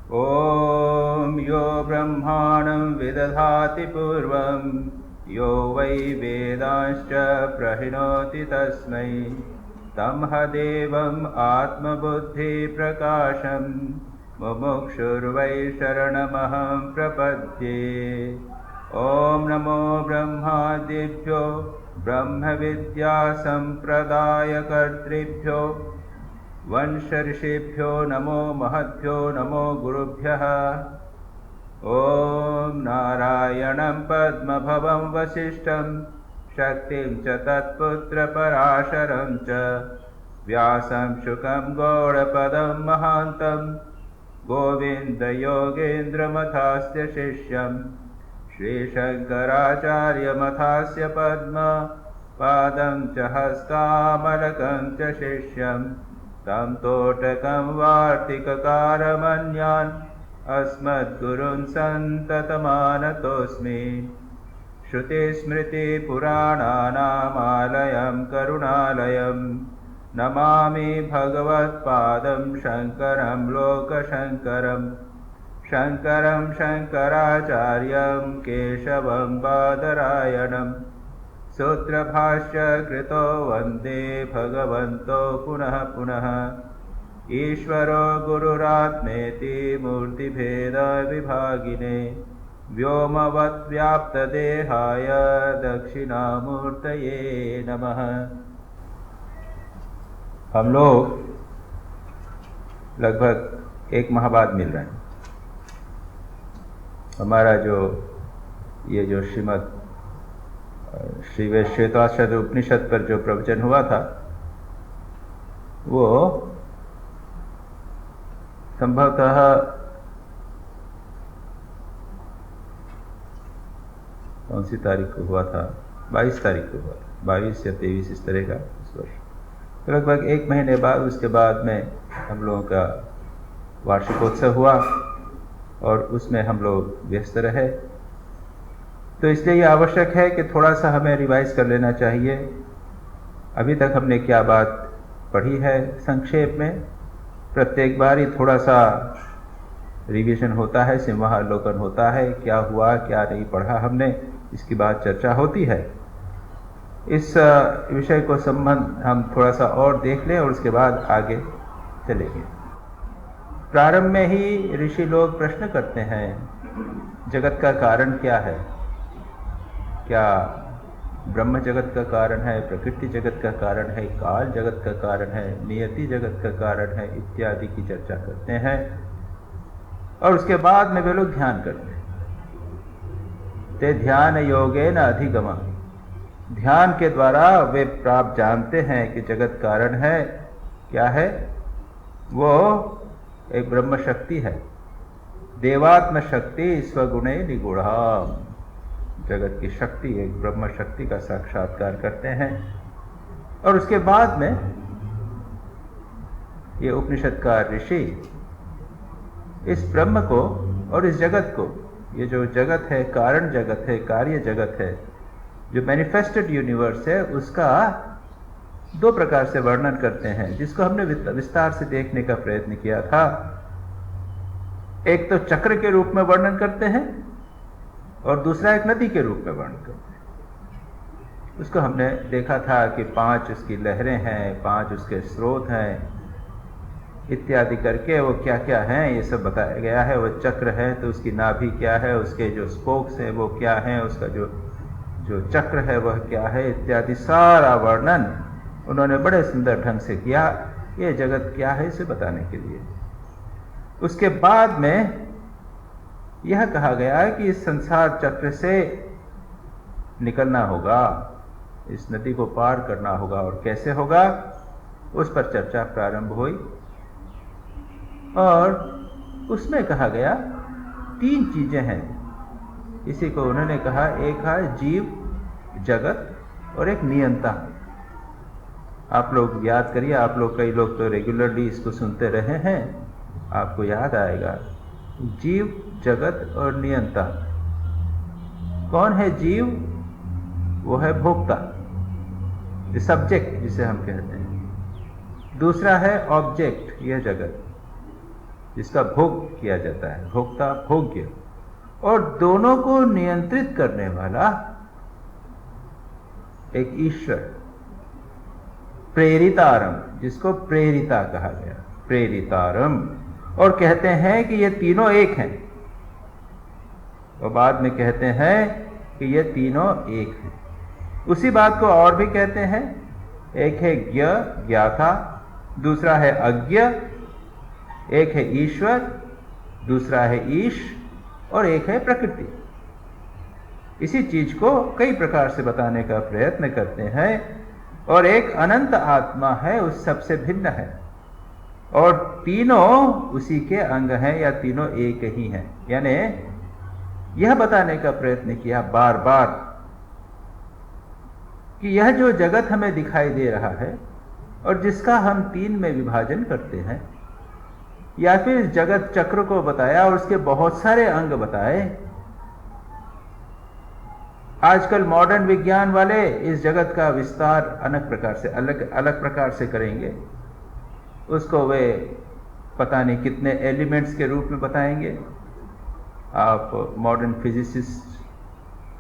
ॐ यो ब्रह्माणं विदधाति पूर्वं यो वै वेदांश्च प्रहिणोति तस्मै तमहदेवम् आत्मबुद्धिप्रकाशं मुमुक्षुर्वै शरणमहं प्रपद्ये। ॐ नमो ब्रह्मादिभ्यो ब्रह्मविद्यासम्प्रदायकर्तृभ्यो वंशऋषिभ्यो नमो महद्भ्यो नमो गुरुभ्यः। ॐ नारायणं पद्मभवं वसिष्ठं शक्तिं च तत्पुत्रपराशरं च व्यासं शुकं गौडपदं महान्तं गोविन्दयोगेन्द्रमथास्य शिष्यं श्रीशङ्कराचार्यमथास्य पद्मपादं च हस्तामलकं च शिष्यं तं तोटकं वार्तिककारमन्यान् अस्मद्गुरून् सन्ततमानतोऽस्मि। श्रुतिस्मृतिपुराणानामालयं करुणालयं नमामि भगवत्पादं शङ्करं लोकशङ्करं शङ्करं शङ्कराचार्यं केशवं बादरायणं सूत्रभाष्य कृतो वन्दे भगवन्तो पुनः पुनः। ईश्वरो गुरुरात्मेति मूर्तिभेदविभागिने व्योमवद्व्याप्तदेहाय दक्षिणामूर्तये नमः। हम लोग लगभग एक माह बाद मिल रहे हैं। हमारा ये जो श्रीमद् श्री श्वेताश्वतर उपनिषद पर जो प्रवचन हुआ था वो संभवतः कौन सी तारीख को हुआ था? 22 तारीख को हुआ था, 22 या 23 इस तरह का इस वर्ष। तो लगभग एक महीने बाद उसके बाद में हम लोगों का वार्षिकोत्सव हुआ और उसमें हम लोग व्यस्त रहे। तो इसलिए ये आवश्यक है कि थोड़ा सा हमें रिवाइज कर लेना चाहिए अभी तक हमने क्या बात पढ़ी है। संक्षेप में प्रत्येक बार ही थोड़ा सा रिवीजन होता है, सिंहावलोकन होता है, क्या हुआ क्या नहीं पढ़ा हमने, इसकी बात चर्चा होती है। इस विषय को संबंध हम थोड़ा सा और देख लें और उसके बाद आगे चलेंगे। प्रारंभ में ही ऋषि लोग प्रश्न करते हैं, जगत का कारण क्या है? क्या ब्रह्म जगत का कारण है, प्रकृति जगत का कारण है, काल जगत का कारण है, नियति जगत का कारण है, इत्यादि की चर्चा करते हैं। और उसके बाद में वे लोग ध्यान करते हैं। ते ध्यान योगेन अधिगमः, ध्यान के द्वारा वे प्राप्त जानते हैं कि जगत कारण है क्या है, वो एक ब्रह्म शक्ति है। देवात्म शक्ति स्वगुणे निगूढ़ा, जगत की शक्ति एक ब्रह्म शक्ति का साक्षात्कार करते हैं। और उसके बाद में ये उपनिषदकार ऋषि इस ब्रह्म को और इस जगत को, ये जो जगत है, कारण जगत है, कार्य जगत है, जो मैनिफेस्टेड यूनिवर्स है, उसका दो प्रकार से वर्णन करते हैं, जिसको हमने विस्तार से देखने का प्रयत्न किया था। एक तो चक्र के रूप में वर्णन करते हैं और दूसरा एक नदी के रूप में वर्णन करते हैं। उसको हमने देखा था कि 5 उसकी लहरें हैं, 5 उसके स्रोत हैं, इत्यादि करके वो क्या क्या हैं ये सब बताया गया है। वो चक्र है तो उसकी नाभि क्या है, उसके जो स्पोक्स हैं वो क्या हैं, उसका जो चक्र है वह क्या है, इत्यादि सारा वर्णन उन्होंने बड़े सुंदर ढंग से किया, ये जगत क्या है इसे बताने के लिए। उसके बाद में यह कहा गया है कि इस संसार चक्र से निकलना होगा, इस नदी को पार करना होगा, और कैसे होगा उस पर चर्चा प्रारंभ हुई। और उसमें कहा गया 3 चीजें हैं, इसी को उन्होंने कहा, एक है जीव जगत और एक नियंता। आप लोग याद करिए, आप लोग कई लोग तो रेगुलरली इसको सुनते रहे हैं, आपको याद आएगा। जीव जगत और नियंता। कौन है जीव? वो है भोक्ता, सब्जेक्ट जिसे हम कहते हैं। दूसरा है ऑब्जेक्ट, यह जगत। जिसका भोग किया जाता है, भोक्ता भोग्य, और दोनों को नियंत्रित करने वाला एक ईश्वर, प्रेरितारम, जिसको प्रेरिता कहा गया, प्रेरितारम। और कहते हैं कि ये तीनों एक हैं, और बाद में कहते हैं कि ये तीनों एक हैं। उसी बात को और भी कहते हैं, एक है ज्ञ, ज्ञाता, दूसरा है अज्ञ, एक है ईश्वर, दूसरा है ईश, और एक है प्रकृति। इसी चीज को कई प्रकार से बताने का प्रयत्न करते हैं, और एक अनंत आत्मा है, उस सबसे भिन्न है, और तीनों उसी के अंग हैं, या तीनों एक ही हैं। यानी यह बताने का प्रयत्न किया बार बार कि यह जो जगत हमें दिखाई दे रहा है, और जिसका हम तीन में विभाजन करते हैं, या फिर जगत चक्र को बताया और उसके बहुत सारे अंग बताए। आजकल मॉडर्न विज्ञान वाले इस जगत का विस्तार अलग प्रकार से अलग प्रकार से करेंगे, उसको वे पता नहीं कितने एलिमेंट्स के रूप में बताएंगे। आप मॉडर्न फिजिसिस्ट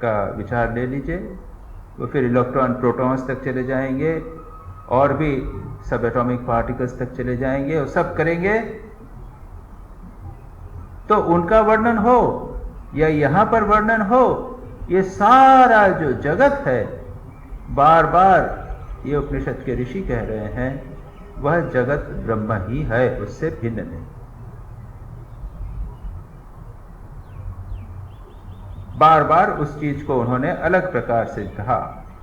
का विचार ले लीजिए, वो फिर इलेक्ट्रॉन प्रोटॉन्स तक चले जाएंगे, और भी सब एटॉमिक पार्टिकल्स तक चले जाएंगे, और सब करेंगे। तो उनका वर्णन हो या यहां पर वर्णन हो, ये सारा जो जगत है, बार बार ये उपनिषद के ऋषि कह रहे हैं, वह जगत ब्रह्म ही है, उससे भिन्न नहीं। बार बार उस चीज को उन्होंने अलग प्रकार से कहा,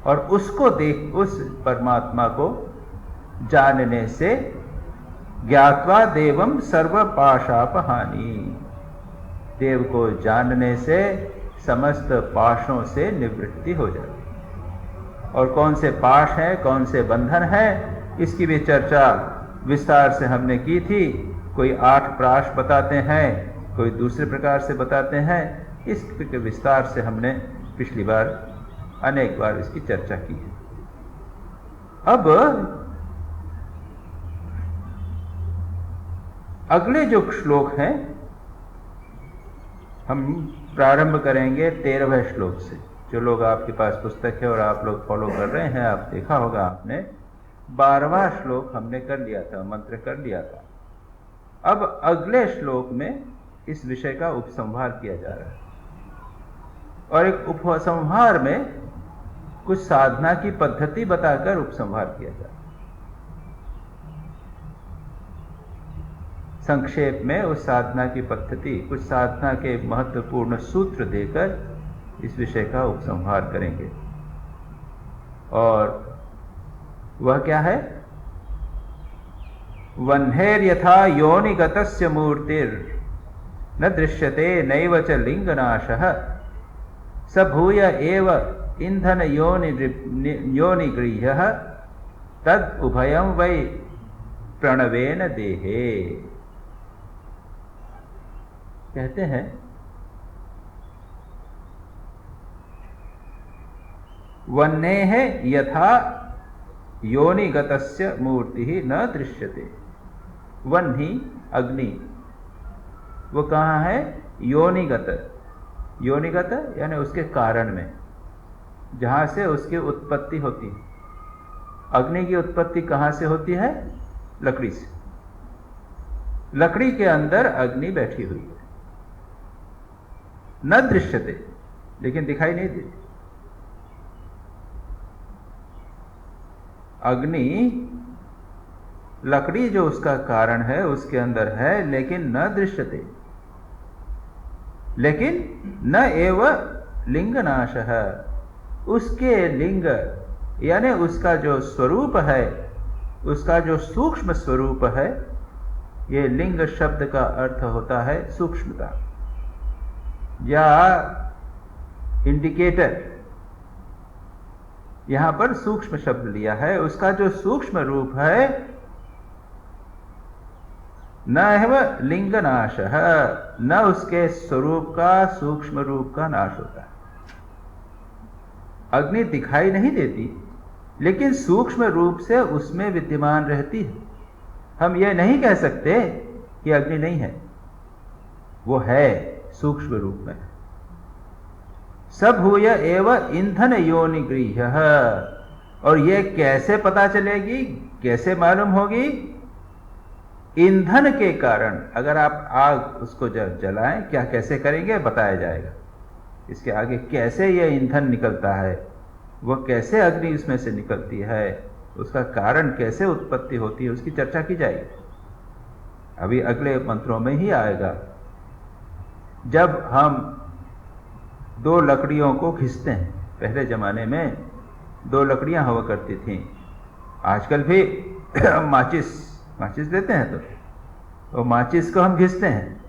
और उसको देख, उस परमात्मा को जानने से ज्ञात्वा देवम सर्व पाशापहानि, देव को जानने से समस्त पाशों से निवृत्ति हो जाती। और कौन से पाश हैं, कौन से बंधन हैं, इसकी भी चर्चा विस्तार से हमने की थी। कोई 8 प्राश बताते हैं, कोई दूसरे प्रकार से बताते हैं। इसके विस्तार से हमने पिछली बार अनेक बार इसकी चर्चा की है। अब अगले जो श्लोक हैं, हम प्रारंभ करेंगे 13वें श्लोक से। जो लोग आपके पास पुस्तक है और आप लोग फॉलो कर रहे हैं, आप देखा होगा आपने 12वां श्लोक हमने कर लिया था, मंत्र कर लिया था। अब अगले श्लोक में इस विषय का उपसंहार किया जा रहा है, और एक उपसंहार में कुछ साधना की पद्धति बताकर उपसंहार किया जा रहा है। संक्षेप में उस साधना की पद्धति, कुछ साधना के महत्वपूर्ण सूत्र देकर इस विषय का उपसंहार करेंगे। और वह क्या है? वह्नेर यथा योनिगतस्य मूर्तिर् न दृश्यते नैव च लिंगनाशः स भूय एव इंधन योनिगृह्यः तद उभयं वै प्रणवेन देहे। कहते हैं वह्नेः यथा योनिगतस्य मूर्ति न दृश्यते। वह्नि अग्नि, वो कहाँ है? योनिगत। योनिगत यानी उसके कारण में, जहां से उसकी उत्पत्ति होती है। अग्नि की उत्पत्ति कहां से होती है? लकड़ी से। लकड़ी के अंदर अग्नि बैठी हुई है। न दृश्यते, लेकिन दिखाई नहीं देती। अग्नि, लकड़ी जो उसका कारण है उसके अंदर है, लेकिन न दृश्यते। लेकिन न एव लिंगनाश है, उसके लिंग यानी उसका जो स्वरूप है, उसका जो सूक्ष्म स्वरूप है, ये लिंग शब्द का अर्थ होता है सूक्ष्मता या इंडिकेटर। यहां पर सूक्ष्म शब्द लिया है। उसका जो सूक्ष्म रूप है, न एव लिंगनाश है, न उसके स्वरूप का, सूक्ष्म रूप का नाश होता है। अग्नि दिखाई नहीं देती, लेकिन सूक्ष्म रूप से उसमें विद्यमान रहती है। हम ये नहीं कह सकते ये अग्नि नहीं है, वो है सूक्ष्म रूप में। सभूय एव ईंधन योनि गृह्यः, और ये कैसे पता चलेगी, कैसे मालूम होगी? ईंधन के कारण। अगर आप आग उसको जब जलाएं, क्या कैसे करेंगे बताया जाएगा। इसके आगे कैसे यह ईंधन निकलता है, वह कैसे अग्नि इसमें से निकलती है, उसका कारण कैसे उत्पत्ति होती है, उसकी चर्चा की जाएगी। अभी अगले मंत्रों में ही आएगा। जब हम दो लकड़ियों को घिसते हैं, पहले जमाने में दो लकड़ियां हुआ करती थीं, आजकल भी माचिस देते हैं तो माचिस को हम घिसते हैं,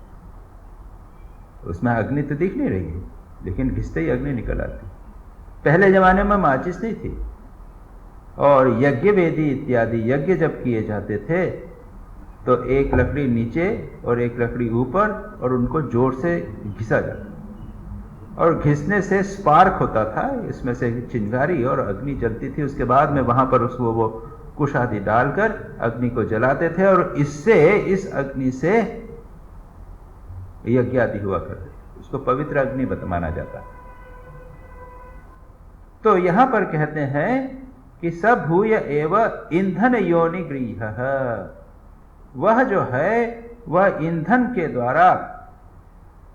उसमें अग्नि तो दिख नहीं रही है, लेकिन घिसते ही अग्नि निकल आती। पहले जमाने में माचिस नहीं थी, और यज्ञ वेदी इत्यादि यज्ञ जब किए जाते थे तो एक लकड़ी नीचे और एक लकड़ी ऊपर, और उनको जोर से घिसा जाता, और घिसने से स्पार्क होता था, इसमें से चिंगारी और अग्नि जलती थी। उसके बाद में वहां पर उसको वो कुश आदि डालकर अग्नि को जलाते थे, और इस अग्नि से यज्ञ आदि हुआ करते थे। उसको पवित्र अग्नि माना जाता है। तो यहां पर कहते हैं कि सब भूय एव ईंधन योनि गृह्यः, वह जो है वह ईंधन के द्वारा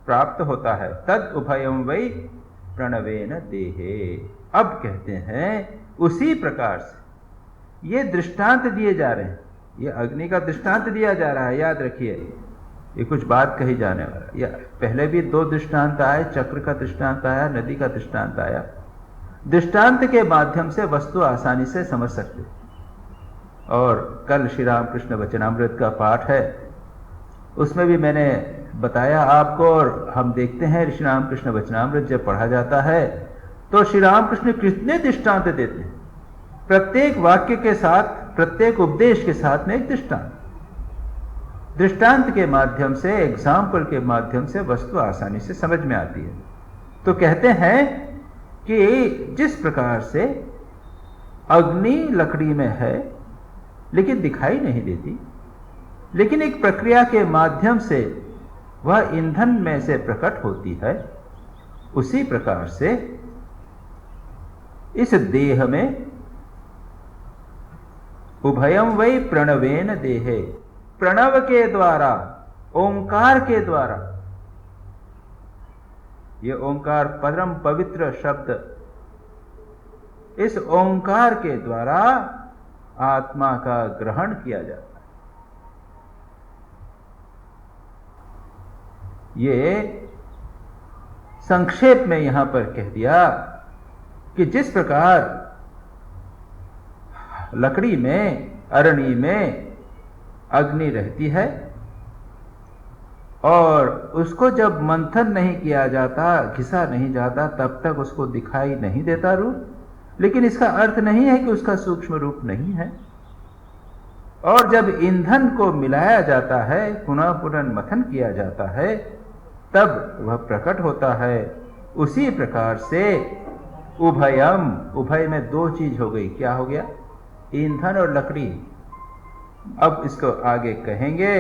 प्राप्त होता है। तद उभयम वै प्रणवेन देहे। अब कहते हैं उसी प्रकार से ये दृष्टांत दिए जा रहे हैं, ये अग्नि का दृष्टांत दिया जा रहा है। याद रखिए, ये कुछ बात कही जाने वाला। या पहले भी दो दृष्टांत आए, चक्र का दृष्टांत आया, नदी का दृष्टांत आया। दृष्टांत के माध्यम से वस्तु आसानी से समझ सकते। और कल श्री रामकृष्ण वचनामृत का पाठ है, उसमें भी मैंने बताया आपको, और हम देखते हैं श्री रामकृष्ण वचनामृत जब पढ़ा जाता है तो श्री रामकृष्ण कितने दृष्टांत देते हैं। प्रत्येक वाक्य के साथ, प्रत्येक उपदेश के साथ में एक दृष्टांत के माध्यम से, एग्जाम्पल के माध्यम से वस्तु आसानी से समझ में आती है। तो कहते हैं कि जिस प्रकार से अग्नि लकड़ी में है लेकिन दिखाई नहीं देती, लेकिन एक प्रक्रिया के माध्यम से वह ईंधन में से प्रकट होती है, उसी प्रकार से इस देह में उभयम वै प्रणवेन देहे, प्रणव के द्वारा, ओंकार के द्वारा, ये ओंकार परम पवित्र शब्द, इस ओंकार के द्वारा आत्मा का ग्रहण किया जाता है। ये संक्षेप में यहां पर कह दिया कि जिस प्रकार लकड़ी में, अरणी में अग्नि रहती है और उसको जब मंथन नहीं किया जाता, घिसा नहीं जाता, तब तक उसको दिखाई नहीं देता रूप। लेकिन इसका अर्थ नहीं है कि उसका सूक्ष्म रूप नहीं है। और जब ईंधन को मिलाया जाता है, पुनः पुनः मंथन किया जाता है, तब वह प्रकट होता है। उसी प्रकार से उभयम, उभय में दो चीज हो गई। क्या हो गया? ईंधन और लकड़ी। अब इसको आगे कहेंगे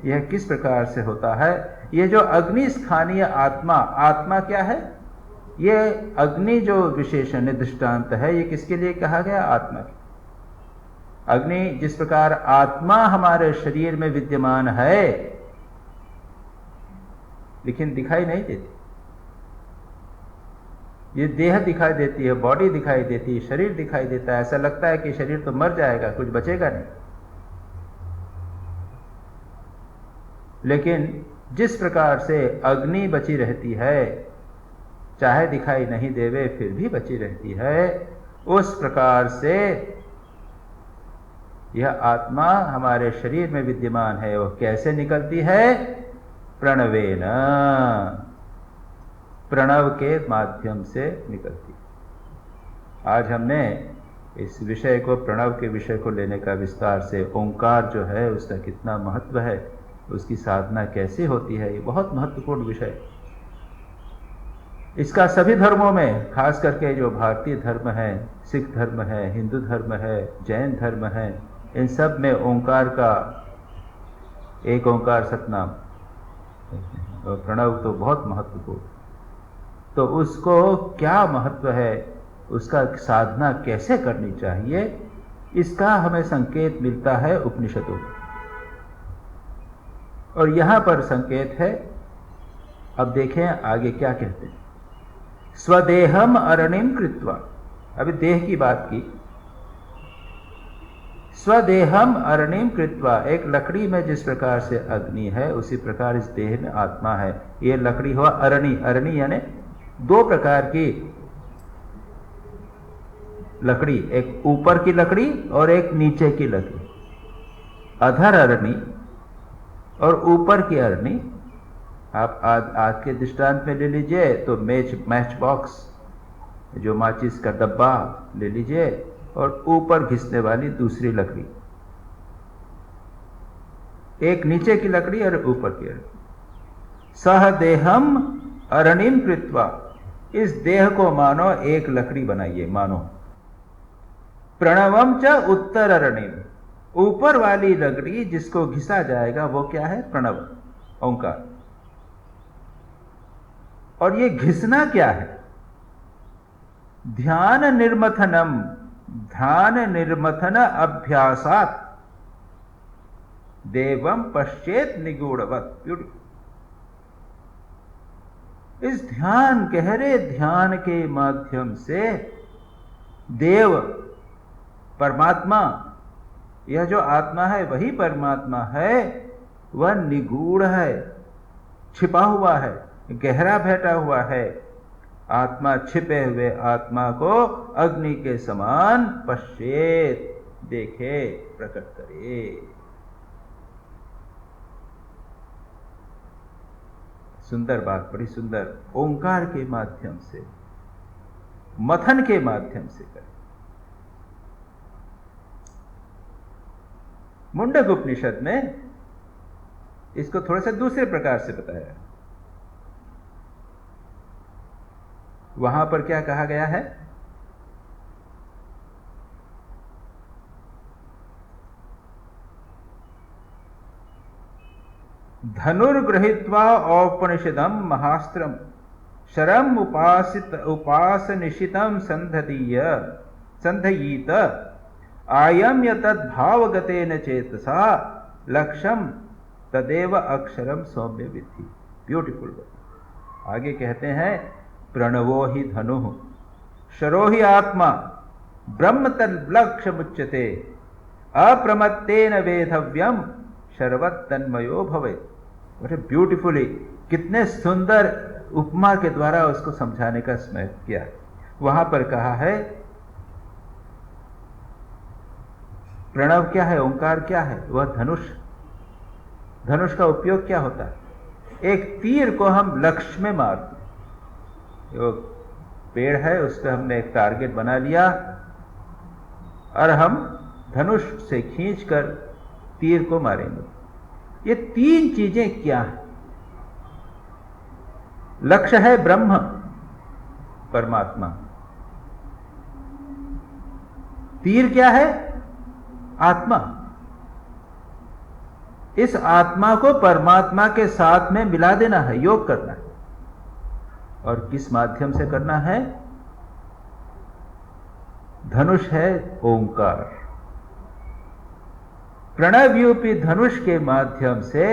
यह किस प्रकार से होता है। ये जो अग्नि स्थानीय आत्मा, आत्मा क्या है? ये अग्नि जो विशेषण दृष्टांत है, ये किसके लिए कहा गया? आत्मा के। अग्नि जिस प्रकार आत्मा हमारे शरीर में विद्यमान है लेकिन दिखाई नहीं देती। ये देह दिखाई देती है, बॉडी दिखाई देती है, शरीर दिखाई देता है। ऐसा लगता है कि शरीर तो मर जाएगा, कुछ बचेगा नहीं। लेकिन जिस प्रकार से अग्नि बची रहती है, चाहे दिखाई नहीं देवे फिर भी बची रहती है, उस प्रकार से यह आत्मा हमारे शरीर में विद्यमान है। वह कैसे निकलती है? प्रणवेन, प्रणव के माध्यम से निकलती। आज हमने इस विषय को, प्रणव के विषय को लेने का विस्तार से, ओंकार जो है उसका कितना महत्व है, उसकी साधना कैसे होती है, ये बहुत महत्वपूर्ण विषय। इसका सभी धर्मों में, खास करके जो भारतीय धर्म है, सिख धर्म है, हिंदू धर्म है, जैन धर्म है, इन सब में ओंकार का एक ओंकार सतनाम, और प्रणव तो बहुत महत्वपूर्ण। तो उसको क्या महत्व है, उसका साधना कैसे करनी चाहिए, इसका हमें संकेत मिलता है उपनिषदों में। और यहां पर संकेत है, अब देखें आगे क्या कहते हैं। स्वदेहम अरणिम कृत्वा, अभी देह की बात की। स्वदेहम अरणिम कृत्वा, एक लकड़ी में जिस प्रकार से अग्नि है उसी प्रकार इस देह में आत्मा है। ये लकड़ी हुआ अरणी, अरणी यानी दो प्रकार की लकड़ी, एक ऊपर की लकड़ी और एक नीचे की लकड़ी। अधर अरणी और ऊपर की अरणी। आप आज के दृष्टांत में ले लीजिए तो मैच बॉक्स, जो माचिस का डब्बा ले लीजिए, और ऊपर घिसने वाली दूसरी लकड़ी। एक नीचे की लकड़ी और ऊपर की लकड़ी। सह देहम अरणिम कृत्वा, इस देह को मानो एक लकड़ी बनाइए, मानो। प्रणवम च उत्तर अरणिम, ऊपर वाली लकड़ी जिसको घिसा जाएगा वो क्या है? प्रणव, ओंकार। और ये घिसना क्या है? ध्यान निर्मथनम, ध्यान निर्मथन अभ्यासात देवम पश्चेत निगूढ़वत। ब्यूटीफुल। इस ध्यान, गहरे ध्यान के माध्यम से देव, परमात्मा, यह जो आत्मा है वही परमात्मा है, वह निगूढ़ है, छिपा हुआ है, गहरा बैठा हुआ है। आत्मा, छिपे हुए आत्मा को अग्नि के समान पश्चेत, देखे, प्रकट करे। सुंदर बात, बड़ी सुंदर। ओंकार के माध्यम से, मथन के माध्यम से करे। मुंडक उपनिषद में इसको थोड़ा सा दूसरे प्रकार से बताया है। वहां पर क्या कहा गया है? धनुर्गृहीत्वा औपनिषदम महास्त्रम शरम उपासनिशितम संधयीत आयम यतद्भावगतेन चेतसा लक्ष्यम तदेव अक्षरम सौम्य विद्धि। ब्यूटीफुल। आगे कहते हैं, प्रणवो ही धनु शरो ही आत्मा ब्रह्म तल्लक्ष्यमुच्यते अप्रमत्तेन वेधव्यम शर्वतन्मयो भवेत्। ब्यूटीफुली, कितने सुंदर उपमा के द्वारा उसको समझाने का स्मरण किया। वहां पर कहा है प्रणव क्या है, ओंकार क्या है? वह धनुष। धनुष का उपयोग क्या होता है? एक तीर को हम लक्ष्य में मारते हैं। जो पेड़ है उस पर हमने एक टारगेट बना लिया और हम धनुष से खींचकर तीर को मारेंगे। ये तीन चीजें क्या हैं? लक्ष्य है ब्रह्म, परमात्मा। तीर क्या है? आत्मा। इस आत्मा को परमात्मा के साथ में मिला देना है, योग करना है। और किस माध्यम से करना है? धनुष है ओंकार। प्रणवयूपी धनुष के माध्यम से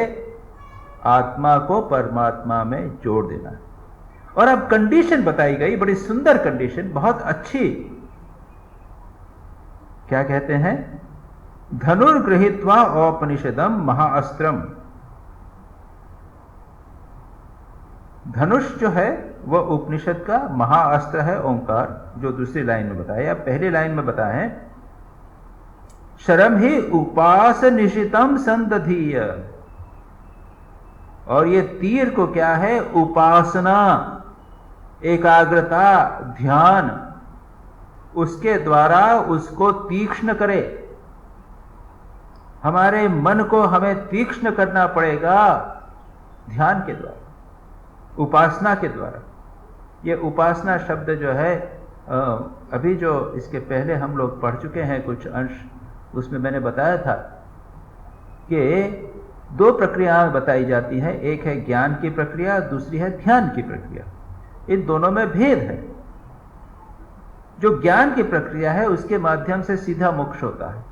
आत्मा को परमात्मा में जोड़ देना है। और अब कंडीशन बताई गई, बड़ी सुंदर कंडीशन, बहुत अच्छी। क्या कहते हैं? धनुर्गृहीत्वा औपनिषदम महाअस्त्रम। धनुष जो है वह उपनिषद का महाअस्त्र है, ओंकार, जो दूसरी लाइन में बताया। पहली लाइन में बताएं, शरम ही उपास निशितम संदधीय। और ये तीर को क्या है? उपासना, एकाग्रता, ध्यान, उसके द्वारा उसको तीक्ष्ण करे। हमारे मन को हमें तीक्ष्ण करना पड़ेगा ध्यान के द्वारा, उपासना के द्वारा। ये उपासना शब्द जो है, अभी जो इसके पहले हम लोग पढ़ चुके हैं कुछ अंश, उसमें मैंने बताया था कि दो प्रक्रियाएं बताई जाती हैं, एक है ज्ञान की प्रक्रिया, दूसरी है ध्यान की प्रक्रिया। इन दोनों में भेद है। जो ज्ञान की प्रक्रिया है उसके माध्यम से सीधा मोक्ष होता है,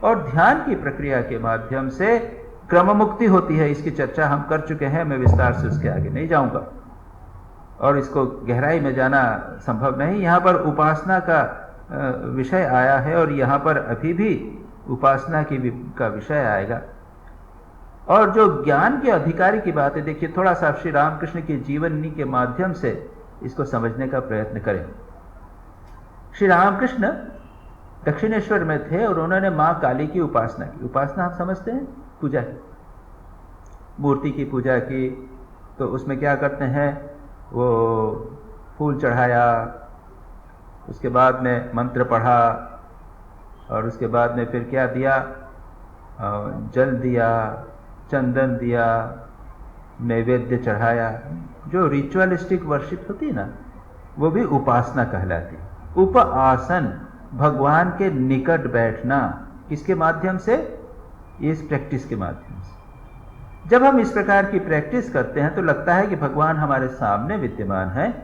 और ध्यान की प्रक्रिया के माध्यम से क्रम मुक्ति होती है। इसकी चर्चा हम कर चुके हैं, मैं विस्तार से उसके आगे नहीं जाऊंगा और इसको गहराई में जाना संभव नहीं। यहाँ पर उपासना का विषय आया है और यहाँ पर अभी भी उपासना का विषय आएगा। और जो ज्ञान के अधिकारी की बात है, देखिए थोड़ा सा श्री रामकृष्ण की जीवनी के माध्यम से इसको समझने का प्रयत्न करें। श्री रामकृष्ण दक्षिणेश्वर में थे और उन्होंने मां काली की उपासना की। उपासना आप समझते हैं, पूजा की, मूर्ति की पूजा की। तो उसमें क्या करते हैं, वो फूल चढ़ाया, उसके बाद में मंत्र पढ़ा, और उसके बाद में फिर क्या दिया, जल दिया, चंदन दिया, नैवेद्य चढ़ाया। जो रिचुअलिस्टिक वर्शिप होती है ना, वो भी उपासना कहलाती है। उपासन, भगवान के निकट बैठना, किसके माध्यम से, इस प्रैक्टिस के माध्यम से। जब हम इस प्रकार की प्रैक्टिस करते हैं तो लगता है कि भगवान हमारे सामने विद्यमान है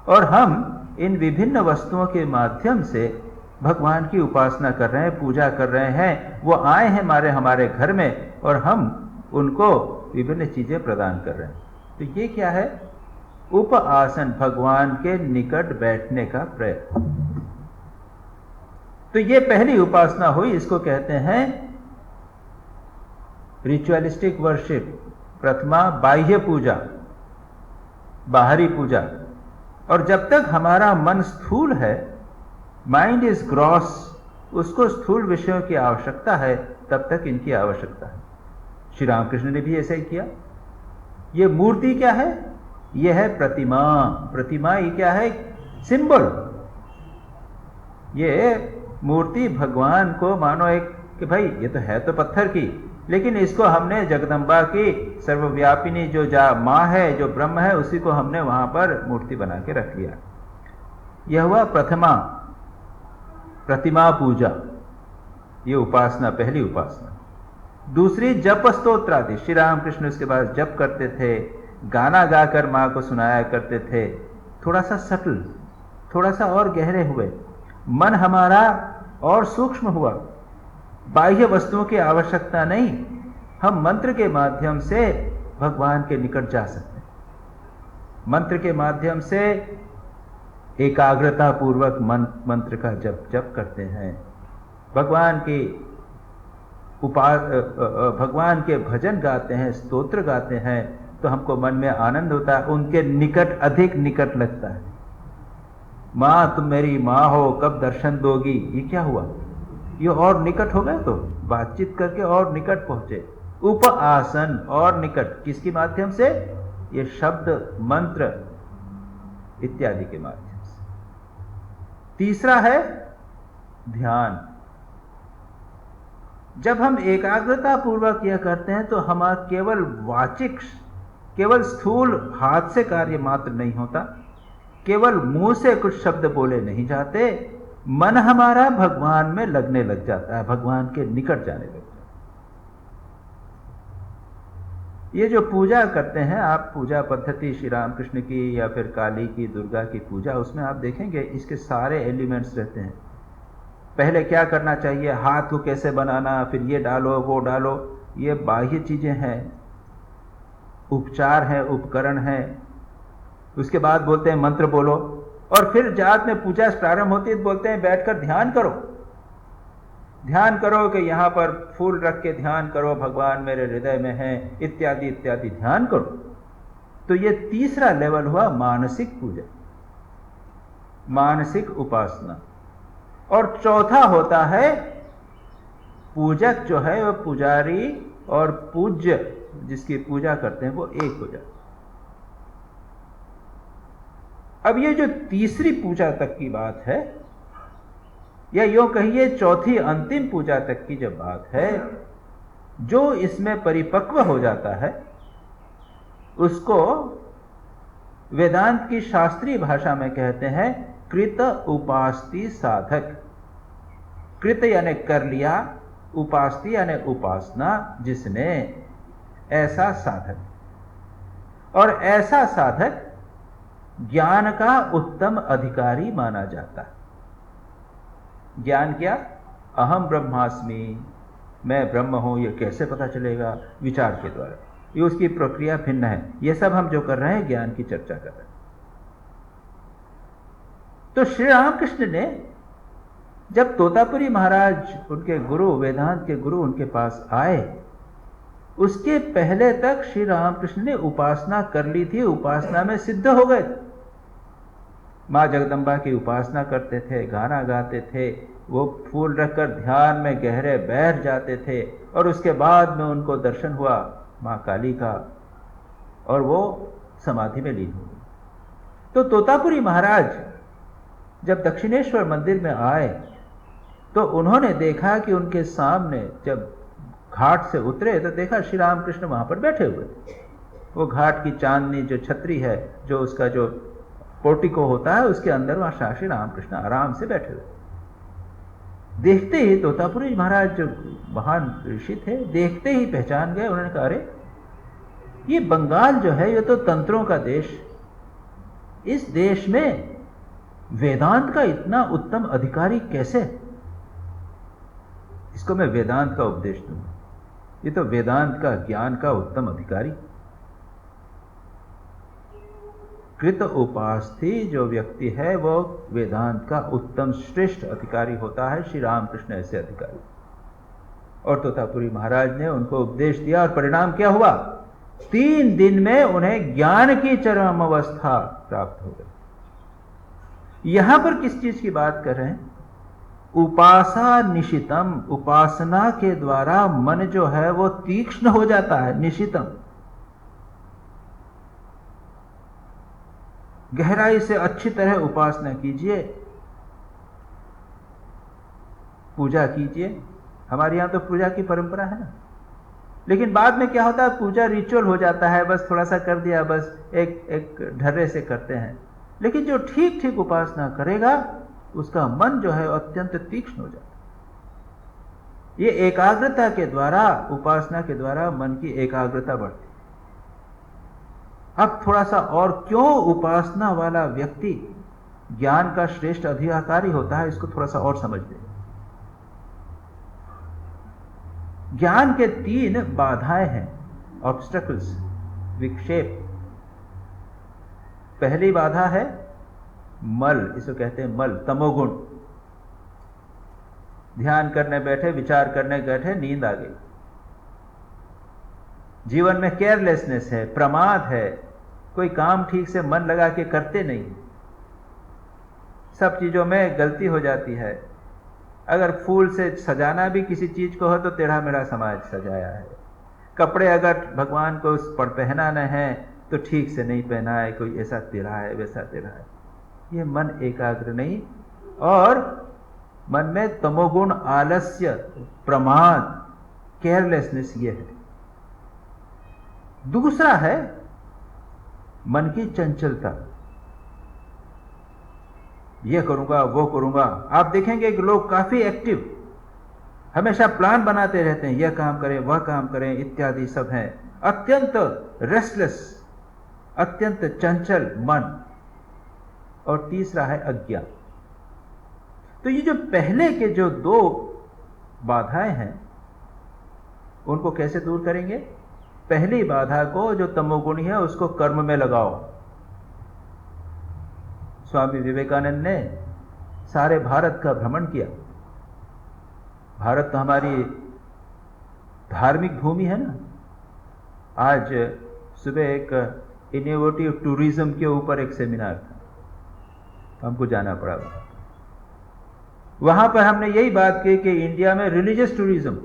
और हम इन विभिन्न वस्तुओं के माध्यम से भगवान की उपासना कर रहे हैं, पूजा कर रहे हैं। वो आए हैं हमारे घर में और हम उनको विभिन्न चीजें प्रदान कर रहे हैं। तो ये क्या है, उपासन, भगवान के निकट बैठने का प्रयत्न। तो ये पहली उपासना हुई, इसको कहते हैं रिचुअलिस्टिक वर्शिप। प्रथमा बाह्य पूजा, बाहरी पूजा। और जब तक हमारा मन स्थूल है, माइंड इज ग्रॉस, उसको स्थूल विषयों की आवश्यकता है, तब तक इनकी आवश्यकता है। श्री रामकृष्ण ने भी ऐसा ही किया। ये मूर्ति क्या है, ये है प्रतिमा। प्रतिमा ये क्या है, सिंबल। ये मूर्ति भगवान को मानो एक कि भाई ये तो है तो पत्थर की, लेकिन इसको हमने जगदम्बा की सर्वव्यापिनी जो माँ है, जो ब्रह्म है, उसी को हमने वहां पर मूर्ति बना के रख लिया। यह हुआ प्रथमा, प्रतिमा पूजा। ये उपासना, पहली उपासना। दूसरी जप स्तोत्र आदि। श्री रामकृष्ण उसके बाद जप करते थे, गाना गाकर माँ को सुनाया करते थे। थोड़ा सा सटल, थोड़ा सा और गहरे हुए, मन हमारा और सूक्ष्म हुआ। बाह्य वस्तुओं की आवश्यकता नहीं, हम मंत्र के माध्यम से भगवान के निकट जा सकते हैं। मंत्र के माध्यम से एकाग्रता पूर्वक मंत्र का जप करते हैं, भगवान के भजन गाते हैं, स्तोत्र गाते हैं, तो हमको मन में आनंद होता है, उनके निकट अधिक निकट लगता है। माँ तुम मेरी माँ हो, कब दर्शन दोगी, ये क्या हुआ, ये और निकट हो गए, तो बातचीत करके और निकट पहुंचे। उपासन, और निकट, किसके माध्यम से, ये शब्द, मंत्र इत्यादि के माध्यम से। तीसरा है ध्यान। जब हम एकाग्रता पूर्वक यह करते हैं तो हमारा केवल वाचिक, केवल स्थूल हाथ से कार्य मात्र नहीं होता, केवल मुंह से कुछ शब्द बोले नहीं जाते, मन हमारा भगवान में लगने लग जाता है, भगवान के निकट जाने लगता है। ये जो पूजा करते हैं आप, पूजा पद्धति श्री रामकृष्ण की या फिर काली की, दुर्गा की पूजा, उसमें आप देखेंगे इसके सारे एलिमेंट्स रहते हैं। पहले क्या करना चाहिए, हाथ को कैसे बनाना, फिर ये डालो वो डालो, ये बाह्य चीजें हैं, उपचार है, उपकरण है। उसके बाद बोलते हैं मंत्र बोलो, और फिर जात में पूजा प्रारंभ होती है तो बोलते हैं बैठकर ध्यान करो, ध्यान करो कि यहां पर फूल रख के ध्यान करो, भगवान मेरे हृदय में है, इत्यादि इत्यादि ध्यान करो। तो ये तीसरा लेवल हुआ मानसिक पूजा, मानसिक उपासना। और चौथा होता है पूजक, जो है वह पुजारी और पूज्य जिसकी पूजा करते हैं वो एक हो जाता। अब ये जो तीसरी पूजा तक की बात है, या यूं कहिए चौथी अंतिम पूजा तक की जब बात है, जो इसमें परिपक्व हो जाता है उसको वेदांत की शास्त्रीय भाषा में कहते हैं कृत उपास्ति साधक। कृत यानी कर लिया, उपास्ति यानी उपासना, जिसने ऐसा साधक, और ऐसा साधक ज्ञान का उत्तम अधिकारी माना जाता है। ज्ञान क्या? अहम ब्रह्मास्मि, मैं ब्रह्म हूं, ये कैसे पता चलेगा? विचार के द्वारा। ये उसकी प्रक्रिया भिन्न है। ये सब हम जो कर रहे हैं ज्ञान की चर्चा कर रहे हैं। तो श्री रामकृष्ण ने जब तोतापुरी महाराज, उनके गुरु, वेदांत के गुरु उनके पास आए, उसके पहले तक श्री रामकृष्ण ने उपासना कर ली थी, उपासना में सिद्ध हो गए। मां जगदम्बा की उपासना करते थे, गाना गाते थे, वो फूल रखकर ध्यान में गहरे बैठ जाते थे, और उसके बाद में उनको दर्शन हुआ मां काली का, और वो समाधि में लीन हुए। तो तोतापुरी महाराज जब दक्षिणेश्वर मंदिर में आए तो उन्होंने देखा कि उनके सामने, जब घाट से उतरे तो देखा श्री रामकृष्ण वहां पर बैठे हुए थे। वो घाट की चांदनी जो छतरी है, जो उसका जो पोर्टिको होता है, उसके अंदर वहां श्री रामकृष्ण आराम से बैठे हुए। देखते ही तोतापुरी महाराज जो महान ऋषि थे, देखते ही पहचान गए। उन्होंने कहा, अरे ये बंगाल जो है ये तो तंत्रों का देश, इस देश में वेदांत का इतना उत्तम अधिकारी कैसे? इसको मैं वेदांत का उपदेश दूंगा। ये तो वेदांत का, ज्ञान का उत्तम अधिकारी। कृत उपास्थि जो व्यक्ति है वो वेदांत का उत्तम श्रेष्ठ अधिकारी होता है। श्री रामकृष्ण ऐसे अधिकारी। और तोतापुरी महाराज ने उनको उपदेश दिया, और परिणाम क्या हुआ? 3 दिन में उन्हें ज्ञान की चरम अवस्था प्राप्त हो गई। यहां पर किस चीज की बात कर रहे हैं? उपासा निशितम, उपासना के द्वारा मन जो है वो तीक्ष्ण हो जाता है। निशितम, गहराई से अच्छी तरह उपासना कीजिए, पूजा कीजिए। हमारे यहां तो पूजा की परंपरा है ना, लेकिन बाद में क्या होता है, पूजा रिचुअल हो जाता है, बस थोड़ा सा कर दिया, बस एक ढर्रे से करते हैं। लेकिन जो ठीक ठीक उपासना करेगा उसका मन जो है अत्यंत तीक्ष्ण हो जाता है। ये एकाग्रता के द्वारा, उपासना के द्वारा मन की एकाग्रता बढ़ती। अब थोड़ा सा और क्यों उपासना वाला व्यक्ति ज्ञान का श्रेष्ठ अधिकारी होता है, इसको थोड़ा सा और समझ लें। ज्ञान के 3 बाधाएं हैं, ऑब्स्टेकल्स, विक्षेप। पहली बाधा है मल, इसको कहते हैं मल, तमोगुण। ध्यान करने बैठे, विचार करने बैठे, नींद आ गई। जीवन में केयरलेसनेस है, प्रमाद है, कोई काम ठीक से मन लगा के करते नहीं, सब चीजों में गलती हो जाती है। अगर फूल से सजाना भी किसी चीज को हो तो टेढ़ा मेढ़ा समाज सजाया है। कपड़े अगर भगवान को पहनाना है तो ठीक से नहीं पहना है, कोई ऐसा टेढ़ा है, वैसा टेढ़ा है। ये मन एकाग्र नहीं, और मन में तमोगुण, आलस्य, प्रमाद, केयरलेसनेस ये है। दूसरा है मन की चंचलता। ये करूंगा, वो करूंगा। आप देखेंगे कि लोग काफी एक्टिव, हमेशा प्लान बनाते रहते हैं, यह काम करें, वह काम करें, इत्यादि सब हैं। अत्यंत रेस्टलेस, अत्यंत चंचल मन। और तीसरा है अज्ञान। तो ये जो पहले के जो 2 बाधाएं हैं, उनको कैसे दूर करेंगे? पहली बाधा को, जो तमोगुणी है, उसको कर्म में लगाओ। स्वामी विवेकानंद ने सारे भारत का भ्रमण किया। भारत तो हमारी धार्मिक भूमि है ना। आज सुबह एक इनोवेटिव टूरिज्म के ऊपर एक सेमिनार था, हमको जाना पड़ा। वहां पर हमने यही बात की कि इंडिया में रिलीजियस टूरिज्म,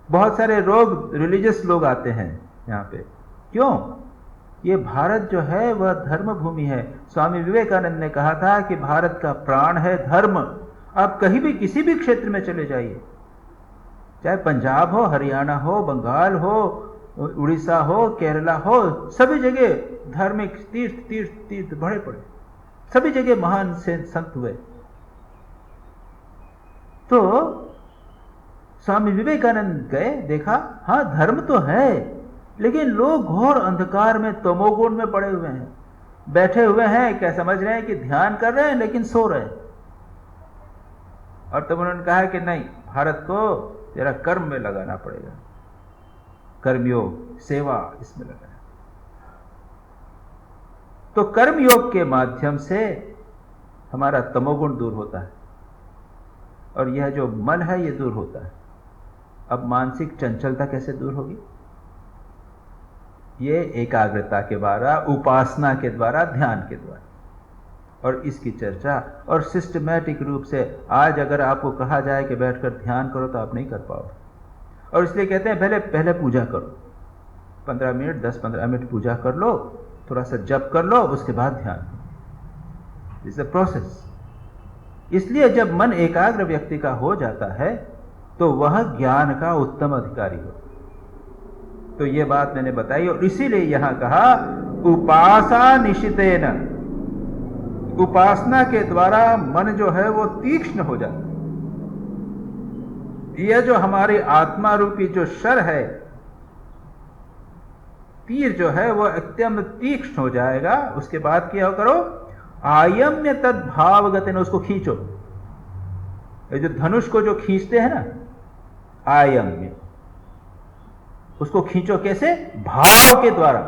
बहुत सारे लोग, रिलीजियस लोग आते हैं यहाँ पे। क्यों? ये भारत जो है वह धर्म भूमि है। स्वामी विवेकानंद ने कहा था कि भारत का प्राण है धर्म। आप कहीं भी किसी भी क्षेत्र में चले जाइए, चाहे पंजाब हो, हरियाणा हो, बंगाल हो, उड़ीसा हो, केरला हो, सभी जगह धार्मिक तीर्थ तीर्थ तीर्थ बड़े पड़े, सभी जगह महान संत हुए। तो स्वामी विवेकानंद गए, देखा हाँ धर्म तो है, लेकिन लोग घोर अंधकार में, तमोगुण में पड़े हुए हैं, बैठे हुए हैं, क्या समझ रहे हैं कि ध्यान कर रहे हैं लेकिन सो रहे हैं। और तब उन्होंने कहा कि नहीं, भारत को जरा कर्म में लगाना पड़ेगा, कर्मयोग, सेवा, इसमें लगाना। तो कर्मयोग के माध्यम से हमारा तमोगुण दूर होता है और यह जो मन है ये दूर होता है। अब मानसिक चंचलता कैसे दूर होगी? ये एकाग्रता के द्वारा, उपासना के द्वारा, ध्यान के द्वारा। और इसकी चर्चा और सिस्टमैटिक रूप से आज अगर आपको कहा जाए कि बैठकर ध्यान करो तो आप नहीं कर पाओगे। और इसलिए कहते हैं पहले पूजा करो, 15 मिनट 10-15 मिनट पूजा कर लो, थोड़ा सा जप कर लो, उसके बाद ध्यान करो। It's a process. इसलिए जब मन एकाग्र व्यक्ति का हो जाता है तो वह ज्ञान का उत्तम अधिकारी हो। तो ये बात मैंने बताई और इसीलिए यहां कहा उपासा निशितेन, उपासना के द्वारा मन जो है वो तीक्ष्ण हो जाता है। यह जो हमारी आत्मा रूपी जो शर है, तीर जो है वो अत्यंत तीक्ष्ण हो जाएगा। उसके बाद क्या करो, आयम्य तद भावगतिन, उसको खींचो। ये जो धनुष को जो खींचते हैं ना, आयम्य, उसको खींचो कैसे? भाव के द्वारा,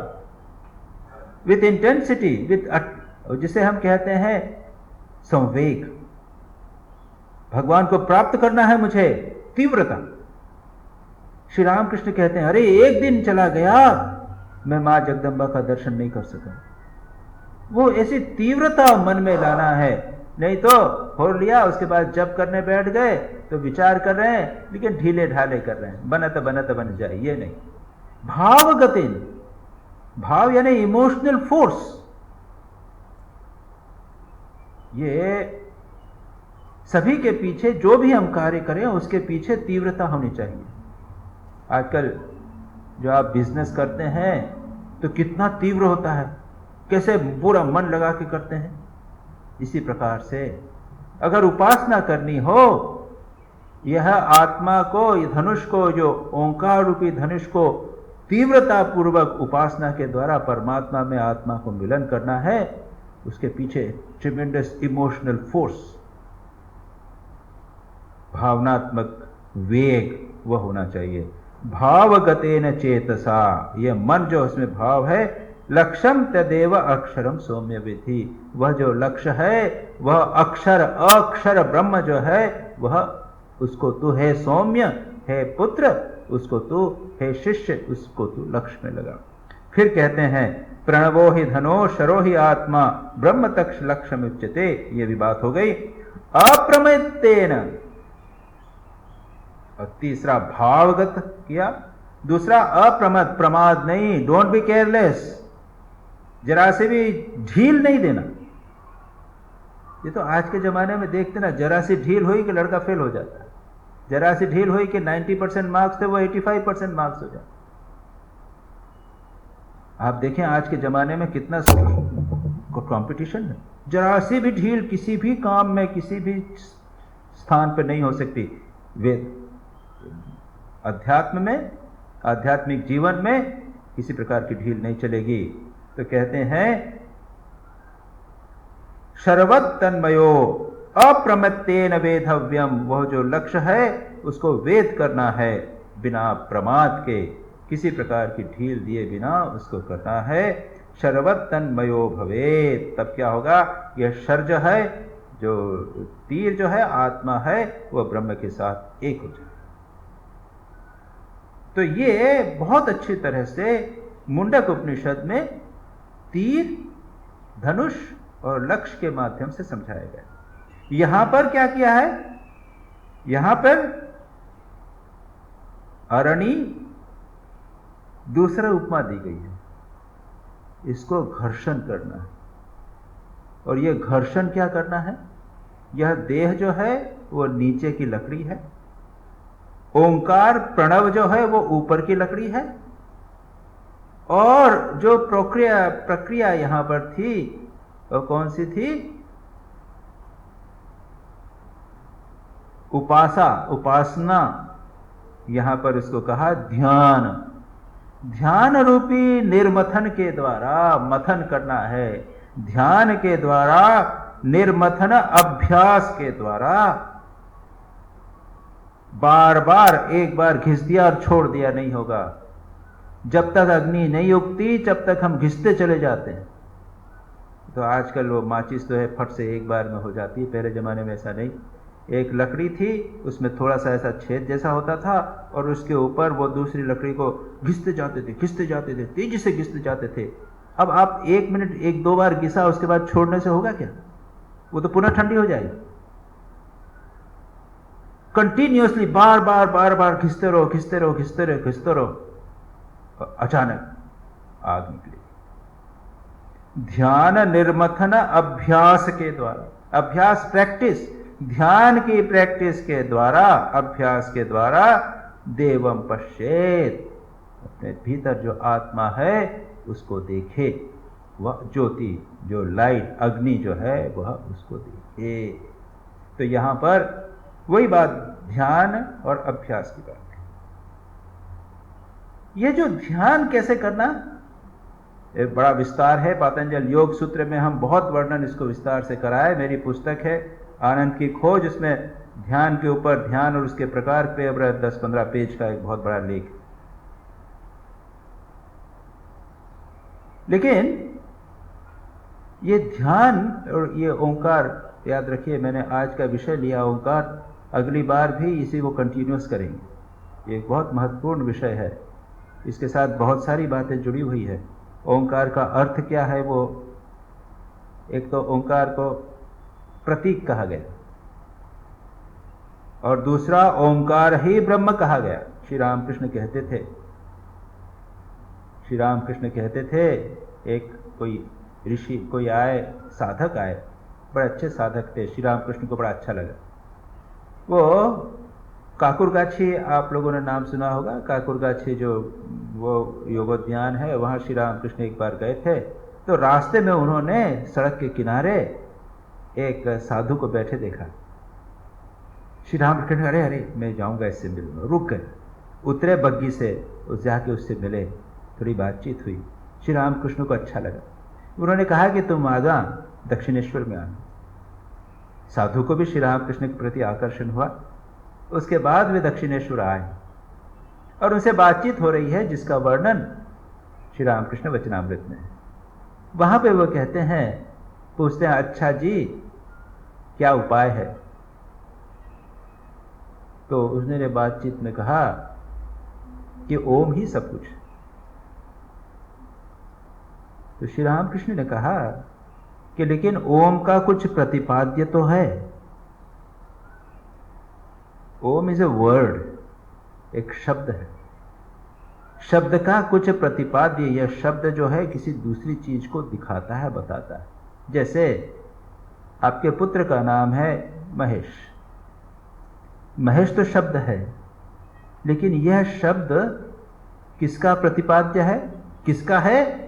विथ इंटेंसिटी, विथ, जिसे हम कहते हैं संवेग। भगवान को प्राप्त करना है मुझे, तीव्रता। श्री रामकृष्ण कहते हैं अरे एक दिन चला गया मैं मां जगदंबा का दर्शन नहीं कर सका। वो ऐसी तीव्रता मन में लाना है, नहीं तो हो लिया उसके बाद जब करने बैठ गए तो विचार कर रहे हैं लेकिन ढीले ढाले कर रहे हैं, बनत बन जाए, ये नहीं। भावगतिन, भाव यानी इमोशनल फोर्स। ये सभी के पीछे जो भी हम कार्य करें उसके पीछे तीव्रता होनी चाहिए। आजकल जो आप बिजनेस करते हैं तो कितना तीव्र होता है, कैसे पूरा मन लगा के करते हैं। इसी प्रकार से अगर उपासना करनी हो, यह आत्मा को, ये धनुष को, जो ओंकार रूपी धनुष को तीव्रता पूर्वक उपासना के द्वारा परमात्मा में आत्मा को मिलन करना है, उसके पीछे ट्रिमेंडस इमोशनल फोर्स, भावनात्मक वेग वह होना चाहिए। भावगतेन चेतसा, यह मन जो उसमें भाव है, लक्ष्यम तदेव अक्षरम सौम्य विधि, वह जो लक्ष्य है वह अक्षर, अक्षर ब्रह्म जो है वह, उसको तू है सौम्य, है पुत्र, उसको तू है शिष्य, उसको तू लक्ष्य में लगा। फिर कहते हैं प्रणवो ही धनो शरो ही आत्मा ब्रह्म तक्ष लक्ष्य उच्यते, ये भी बात हो गई। अप्रमत्तेन, और तीसरा भावगत किया, दूसरा अप्रमद, प्रमाद नहीं, डोंट बी केयरलेस, जरा से भी ढील नहीं देना। ये तो आज के जमाने में देखते ना, जरा सी ढील हुई कि लड़का फेल हो जाता है, जरा सी ढील हुई कि 90% मार्क्स थे वो 85% मार्क्स हो जाते। आप देखें आज के जमाने में कितना कंपटीशन है, जरा सी भी ढील किसी भी काम में, किसी भी स्थान पर नहीं हो सकती। वे अध्यात्म में, आध्यात्मिक जीवन में किसी प्रकार की ढील नहीं चलेगी। तो कहते हैं शर्वत तन्मयो अप्रमत्तेन वेधव्यम, वह जो लक्ष्य है उसको वेद करना है बिना प्रमाद के, किसी प्रकार की ढील दिए बिना उसको करना है। शर्वत तन्मयो भवेत, तब क्या होगा, यह शर जो है, जो तीर जो है, आत्मा है, वह ब्रह्म के साथ एक हो जाए। तो ये बहुत अच्छी तरह से मुंडक उपनिषद में तीर, धनुष और लक्ष्य के माध्यम से समझाया गया। यहां पर क्या किया है, यहां पर अरणी दूसरा उपमा दी गई है, इसको घर्षण करना है। और यह घर्षण क्या करना है, यह देह जो है वो नीचे की लकड़ी है, ओंकार प्रणव जो है वो ऊपर की लकड़ी है, और जो प्रक्रिया यहां पर थी वो कौन सी थी, उपासना, यहां पर इसको कहा ध्यान। ध्यान रूपी निर्मथन के द्वारा मथन करना है, ध्यान के द्वारा निर्मथन अभ्यास के द्वारा बार बार एक बार घिस दिया और छोड़ दिया नहीं होगा। जब तक अग्नि नहीं उगती तब तक हम घिसते चले जाते हैं। तो आजकल वो माचिस तो है फट से एक बार में हो जाती है, पहले ज़माने में ऐसा नहीं। एक लकड़ी थी, उसमें थोड़ा सा ऐसा छेद जैसा होता था और उसके ऊपर वो दूसरी लकड़ी को घिसते जाते थे, तेजी से घिसते जाते थे। अब आप 1 मिनट 1-2 बार घिसा, उसके बाद छोड़ने से होगा क्या? वो तो पुनः ठंडी हो जाएगी। कंटिन्यूअसली बार बार घिसते रहो, अचानक आग निकली। ध्यान निर्मथन अभ्यास के द्वारा, अभ्यास प्रैक्टिस, ध्यान की प्रैक्टिस के द्वारा, अभ्यास के द्वारा देवम पश्येत, अपने भीतर जो आत्मा है उसको देखे, वह ज्योति जो लाइट अग्नि जो है वह उसको देखे। तो यहां पर वही बात ध्यान और अभ्यास की बात है। यह जो ध्यान कैसे करना, एक बड़ा विस्तार है। पातंजल योग सूत्र में हम बहुत वर्णन इसको विस्तार से कराए। मेरी पुस्तक है आनंद की खोज, इसमें ध्यान के ऊपर, ध्यान और उसके प्रकार पे 10-15 पेज का एक बहुत बड़ा लेख। लेकिन ये ध्यान और ये ओंकार, याद रखिए मैंने आज का विषय लिया ओंकार, अगली बार भी इसी को कंटिन्यूस करेंगे। ये एक बहुत महत्वपूर्ण विषय है, इसके साथ बहुत सारी बातें जुड़ी हुई है। ओंकार का अर्थ क्या है, वो एक तो ओंकार को प्रतीक कहा गया और दूसरा ओंकार ही ब्रह्म कहा गया। श्री रामकृष्ण कहते थे, एक कोई ऋषि कोई आए, साधक आए, बड़े अच्छे साधक थे, श्री रामकृष्ण को बड़ा अच्छा लगा। वो काकुरगाछी, आप लोगों ने नाम सुना होगा, काकुरगाछी जो वो योगोद्यान है, वहाँ श्री रामकृष्ण एक बार गए थे। तो रास्ते में उन्होंने सड़क के किनारे एक साधु को बैठे देखा। श्री रामकृष्ण अरे मैं जाऊंगा इससे मिलूंगा, रुक गए, उतरे बग्गी से, उस जाके उससे मिले, थोड़ी बातचीत हुई। श्री रामकृष्ण को अच्छा लगा। उन्होंने कहा कि तुम आजा दक्षिणेश्वर में आना। साधु को भी श्री रामकृष्ण के प्रति आकर्षण हुआ। उसके बाद वे दक्षिणेश्वर आए और उनसे बातचीत हो रही है, जिसका वर्णन श्री रामकृष्ण वचनामृत में है। वहां पे वो कहते हैं, पूछते हैं, अच्छा जी क्या उपाय है? तो उसने बातचीत में कहा कि ओम ही सब कुछ। तो श्री रामकृष्ण ने कहा कि लेकिन ओम का कुछ प्रतिपाद्य तो है। ओम इज ए वर्ड, एक शब्द है। शब्द का कुछ प्रतिपाद्य, यह शब्द जो है किसी दूसरी चीज को दिखाता है, बताता है। जैसे आपके पुत्र का नाम है महेश, महेश तो शब्द है, लेकिन यह शब्द किसका प्रतिपाद्य है, किसका है?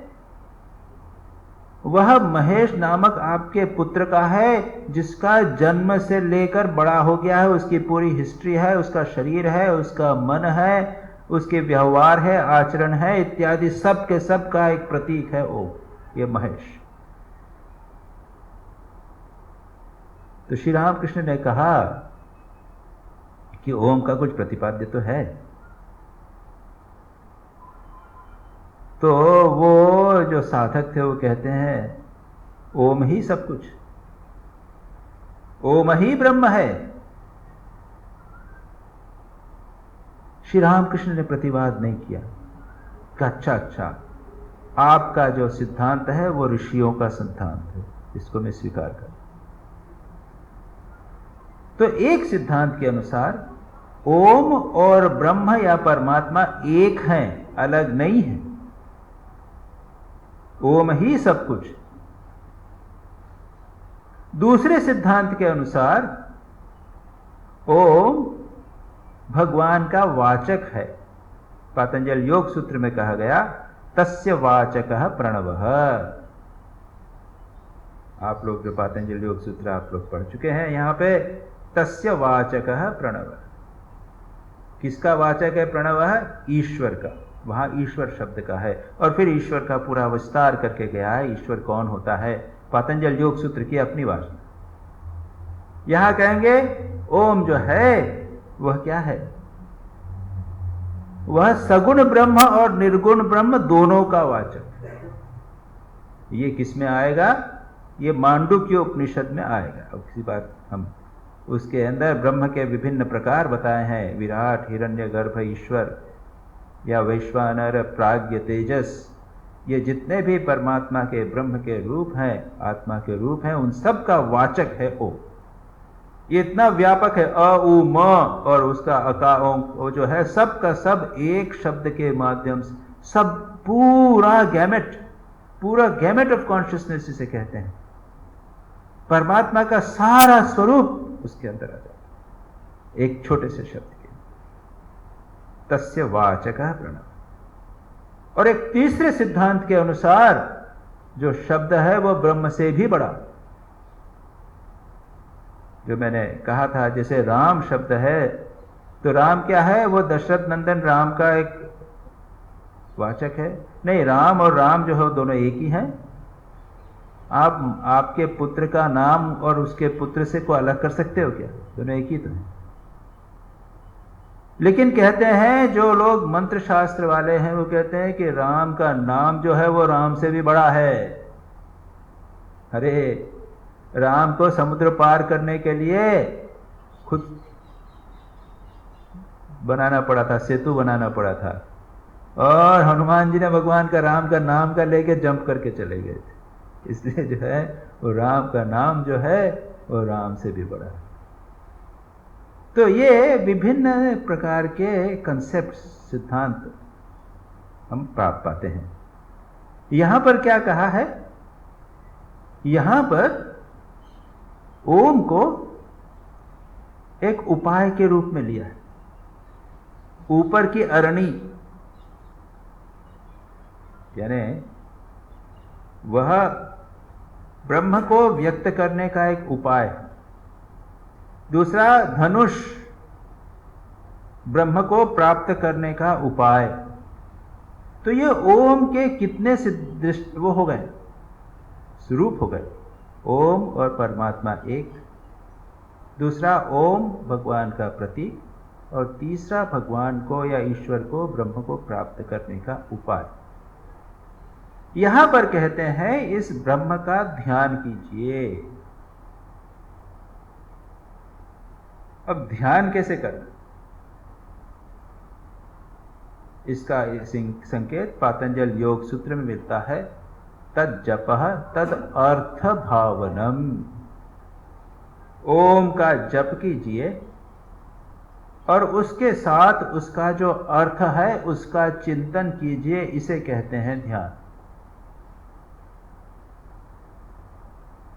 वह महेश नामक आपके पुत्र का है, जिसका जन्म से लेकर बड़ा हो गया है, उसकी पूरी हिस्ट्री है, उसका शरीर है, उसका मन है, उसके व्यवहार है, आचरण है, इत्यादि सब के सब का एक प्रतीक है ओम, ये महेश। तो श्री रामकृष्ण ने कहा कि ओम का कुछ प्रतिपाद्य तो है। तो वो जो साधक थे वो कहते हैं, ओम ही सब कुछ, ओम ही ब्रह्म है। श्री रामकृष्ण ने प्रतिवाद नहीं किया कि अच्छा, आपका जो सिद्धांत है वो ऋषियों का सिद्धांत है, इसको मैं स्वीकार कर। तो एक सिद्धांत के अनुसार ओम और ब्रह्म या परमात्मा एक हैं, अलग नहीं है। ओम ही सब कुछ। दूसरे सिद्धांत के अनुसार ओम भगवान का वाचक है। पातंजल योग सूत्र में कहा गया, तस्य वाचकः प्रणवः। आप लोग जो पातंजल योग सूत्र आप लोग पढ़ चुके हैं, यहां पे तस्य वाचकः प्रणवः। किसका वाचक है प्रणवः? ईश्वर का वहाँ ईश्वर शब्द का है। और फिर ईश्वर का पूरा विस्तार करके गया है, ईश्वर कौन होता है, पातंजल योग सूत्र की अपनी भाषा। यहां कहेंगे ओम जो है वह क्या है, वह सगुण ब्रह्म और निर्गुण ब्रह्म दोनों का वाचक है। ये किस में आएगा, ये मांडुक्य उपनिषद में आएगा। अब किसी बात हम उसके अंदर ब्रह्म के विभिन्न प्रकार बताए हैं, विराट, हिरण्यगर्भ, ईश्वर या वैश्वानर, प्राज्ञ, तेजस, ये जितने भी परमात्मा के ब्रह्म के रूप हैं, आत्मा के रूप हैं, उन सब का वाचक है ओम। ये इतना व्यापक है, अ उ म और उसका अका ओम, वो जो है सब का सब एक शब्द के माध्यम से, सब पूरा गैमेट ऑफ कॉन्शियसनेस जिसे कहते हैं, परमात्मा का सारा स्वरूप उसके अंदर आ जाता है एक छोटे से शब्द के, तस्य वाचकः प्रणव। और एक तीसरे सिद्धांत के अनुसार जो शब्द है वह ब्रह्म से भी बड़ा, जो मैंने कहा था, जैसे राम शब्द है तो राम क्या है, वो दशरथ नंदन राम का एक वाचक है? नहीं, राम और राम जो है दोनों एक ही हैं। आप आपके पुत्र का नाम और उसके पुत्र से को अलग कर सकते हो क्या? दोनों एक ही तो हैं। लेकिन कहते हैं जो लोग मंत्र शास्त्र वाले हैं वो कहते हैं कि राम का नाम जो है वो राम से भी बड़ा है। अरे राम को समुद्र पार करने के लिए खुद बनाना पड़ा था, सेतु बनाना पड़ा था, और हनुमान जी ने भगवान का राम का नाम का लेके जंप करके चले गए थे। इसलिए जो है वो राम का नाम जो है वो राम से भी बड़ा है। तो ये विभिन्न प्रकार के कंसेप्ट, सिद्धांत हम प्राप्त पाते हैं। यहां पर क्या कहा है, यहां पर ओम को एक उपाय के रूप में लिया है। ऊपर की अरणी यानी वह ब्रह्म को व्यक्त करने का एक उपाय है। दूसरा धनुष, ब्रह्म को प्राप्त करने का उपाय। तो ये ओम के कितने दृष्ट वो हो गए, स्वरूप हो गए। ओम और परमात्मा एक, दूसरा ओम भगवान का प्रतीक, और तीसरा भगवान को या ईश्वर को, ब्रह्म को प्राप्त करने का उपाय। यहां पर कहते हैं इस ब्रह्म का ध्यान कीजिए। अब ध्यान कैसे करना, इसका संकेत पातंजल योग सूत्र में मिलता है, तद जपः तद अर्थ भावनम। ओम का जप कीजिए और उसके साथ उसका जो अर्थ है उसका चिंतन कीजिए, इसे कहते हैं ध्यान।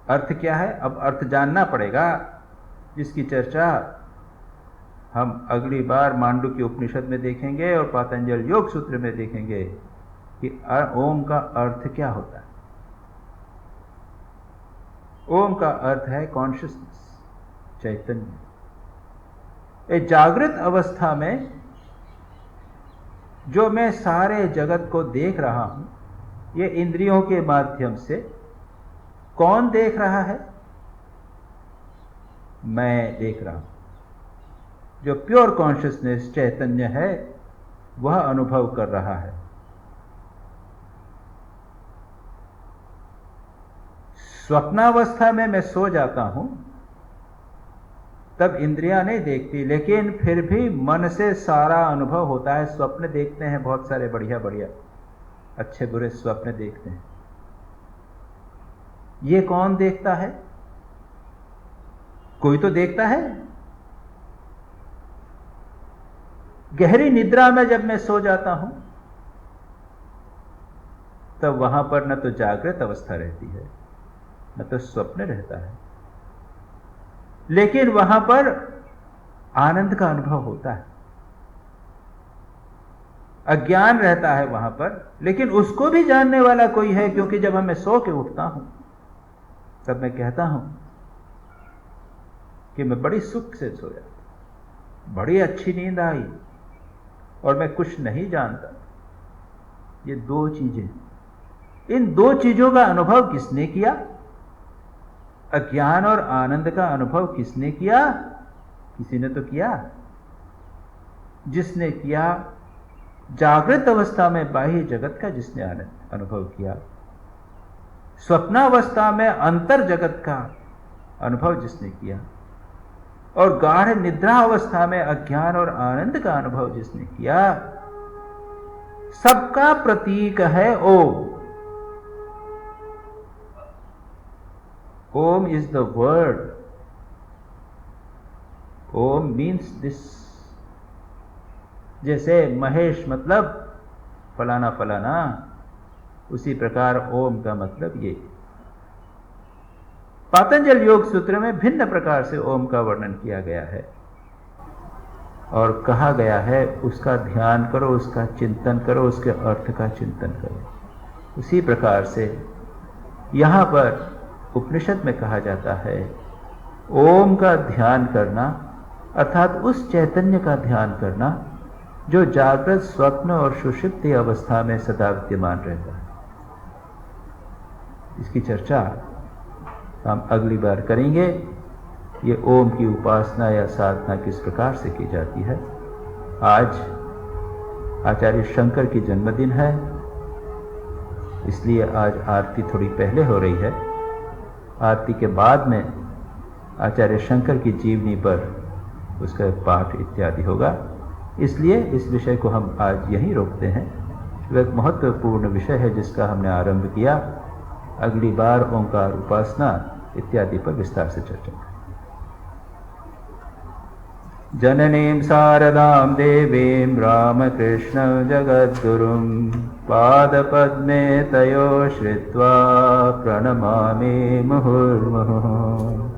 अर्थ क्या है, अब अर्थ जानना पड़ेगा, जिसकी चर्चा हम अगली बार मांडुक्य उपनिषद में देखेंगे और पातंजल योग सूत्र में देखेंगे कि ओम का अर्थ क्या होता है। ओम का अर्थ है कॉन्शियसनेस, चैतन्य। एक जागृत अवस्था में जो मैं सारे जगत को देख रहा हूं, ये इंद्रियों के माध्यम से, कौन देख रहा है? मैं देख रहा हूं। जो प्योर कॉन्शियसनेस चैतन्य है वह अनुभव कर रहा है। स्वप्नावस्था में मैं सो जाता हूं, तब इंद्रियां नहीं देखती, लेकिन फिर भी मन से सारा अनुभव होता है। स्वप्न देखते हैं बहुत सारे, बढ़िया बढ़िया अच्छे बुरे स्वप्न देखते हैं। ये कौन देखता है? कोई तो देखता है। गहरी निद्रा में जब मैं सो जाता हूं तब वहां पर न तो जागृत अवस्था रहती है न तो स्वप्न रहता है, लेकिन वहां पर आनंद का अनुभव होता है। अज्ञान रहता है वहां पर, लेकिन उसको भी जानने वाला कोई है, क्योंकि जब मैं सो के उठता हूं तब मैं कहता हूं कि मैं बड़ी सुख से सोया, बड़ी अच्छी नींद आई और मैं कुछ नहीं जानता। ये दो चीजें, इन दो चीजों का अनुभव किसने किया? अज्ञान और आनंद का अनुभव किसने किया? किसी ने तो किया। जिसने किया, जागृत अवस्था में बाह्य जगत का जिसने अनुभव किया, स्वप्नावस्था में अंतर जगत का अनुभव जिसने किया, और गाढ़ निद्रा अवस्था में अज्ञान और आनंद का अनुभव जिसने किया, सबका प्रतीक है Om. Om is the word. Om means this. जैसे महेश मतलब फलाना फलाना, उसी प्रकार ओम का मतलब ये। पातंजल योग सूत्र में भिन्न प्रकार से ओम का वर्णन किया गया है और कहा गया है उसका ध्यान करो, उसका चिंतन करो, उसके अर्थ का चिंतन करो। उसी प्रकार से यहां पर उपनिषद में कहा जाता है ओम का ध्यान करना, अर्थात उस चैतन्य का ध्यान करना जो जागृत, स्वप्न और सुषुप्ति अवस्था में सदा विद्यमान रहता है। इसकी चर्चा हम अगली बार करेंगे। ये ओम की उपासना या साधना किस प्रकार से की जाती है। आज आचार्य शंकर की जन्मदिन है, इसलिए आज आरती थोड़ी पहले हो रही है। आरती के बाद में आचार्य शंकर की जीवनी पर उसका पाठ इत्यादि होगा, इसलिए इस विषय को हम आज यहीं रोकते हैं। वह एक महत्वपूर्ण विषय है जिसका हमने आरंभ किया। अगली बार ओंकार उपासना इत्यादि पर विस्तार से चर्चा करें। जननीं शारदां देवीं रामकृष्ण जगद्गुरुं पादपद्मे तयो श्रित्वा प्रणमामि मुहुर्मुहुः।